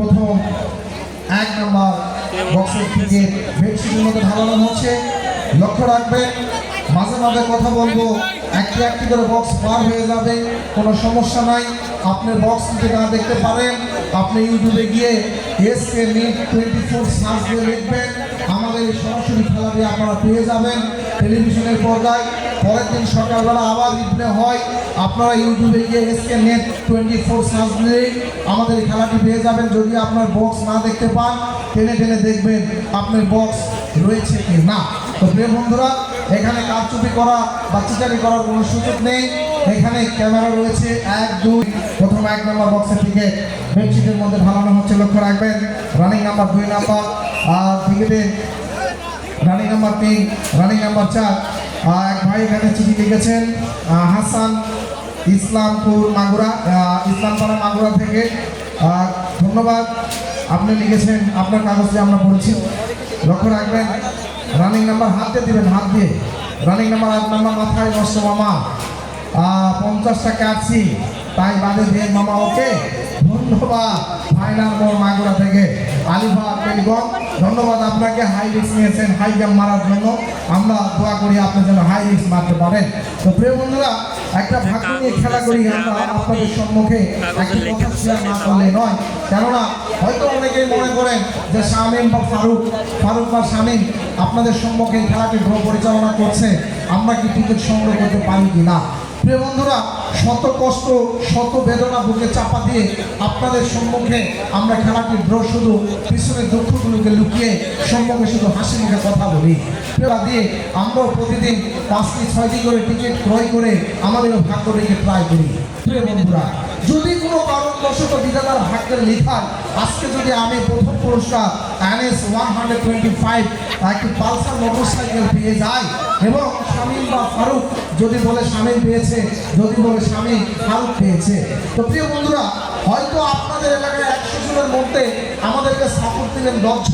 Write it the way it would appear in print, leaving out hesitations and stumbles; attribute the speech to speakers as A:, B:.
A: প্রথম 1 নম্বর বক্সের থেকে বেডশিটের মধ্যে ঢালানো হচ্ছে। লক্ষ্য রাখবেন, মাঝে মাঝে কথা বলবো, একটি একটি করে বক্স পার হয়ে যাবে, কোনো সমস্যা নাই। আপনার বক্স যদি না দেখতে পারেন, আপনি ইউটিউবে গিয়ে SK Neat 24 সার্চ দিয়ে লিখবেন, আমাদের এই সরাসরি খেলাটি আপনারা পেয়ে যাবেন টেলিভিশনের পর্দায়। পরের দিন সকালবেলা আবার রিপ্লে হয়, আপনারা ইউটিউবে গিয়ে SK Neat 24 সার্চ দিলে আমাদের এই খেলাটি পেয়ে যাবেন। যদি আপনার বক্স না দেখতে পান, টেনে টেনে দেখবেন আপনার বক্স রয়েছে কি না। তো প্রিয় বন্ধুরা, এখানে কারচুপি করা বা চিটারি করার কোনো সুযোগ নেই। এখানে ক্যামেরা রয়েছে 1 2। প্রথম 1 নম্বর বক্সের থেকে বেডশিটের মধ্যে ঢালানো হচ্ছে। লক্ষ্য রাখবেন, রানিং নাম্বার 2 নাম্বার, আর টিকিটে রানিং নাম্বার 3, রানিং নাম্বার 4। এক ভাই এখানে চিঠি লিখেছেন, হাসান ইসলামপুর মাগুরা, ইসলামপাড়া মাগুরা থেকে। ধন্যবাদ, আপনি লিখেছেন, আপনার কাগজটি আমরা পড়েছি। লক্ষ্য রাখবেন, রানিং নাম্বার হাত দিয়ে দিবেন, হাত দিয়ে। রানিং নাম্বার 8 নাম্বার মাথায় নষ্ট মামা, 50 টাকা আছি তাই বাদে দিয়ে মামা, ওকে। ধন্যবাদ, ফাইনাল মোড় মাগুরা থেকে আলিফা টেলিকম, ধন্যবাদ আপনাকে। হাই রিস্ক নিয়েছেন হাই জাম্প মারার জন্য, আমরা দোয়া করি আপনি যেন হাই রিস্ক মারতে পারেন। তো প্রিয় বন্ধুরা, একটা ভাগ্য নিয়ে খেলা করি আমরা আপনাদের সম্মুখে, একটি কথা শেয়ার না করলে নয়। কেননা হয়তো অনেকেই মনে করেন যে শামীম বা ফারুক বা শামীম আপনাদের সম্মুখে খেলাটি ড্র পরিচালনা করছে, আমরা কি টিকিট সংগ্রহ করতে পারি কি না। প্রিয় বন্ধুরা, শত কষ্ট শত বেদনা বুকে চাপা দিয়ে আপনাদের সম্মুখে আমরা খেলাটি ড্র, শুধু পিছনের দুঃখগুলোকে লুকিয়ে সম্মুখে শুধু হাসি মুখে কথা বলি দিয়ে আমরাও প্রতিদিন 5টি 6টি করে টিকিট ক্রয় করে আমাদের ভাগ্যটিকে ট্রাই করি। প্রিয় বন্ধুরা, যদি কোনো কারণবশত বিধাতার ভাগ্যের লেখায় আজকে যদি আমি প্রথম পুরস্কার NS 125 একটি পালসার মোটরসাইকেল পেয়ে যাই, এবং শামীম বা ফারুক যদি বলে শামীম পেয়েছে, যদি বলে শামীম ফারুক পেয়েছে, তো প্রিয় বন্ধুরা, হয়তো আপনাদের এলাকায় 100 জনের মধ্যে আমাদেরকে সাপোর্ট দিলেন 10 জন।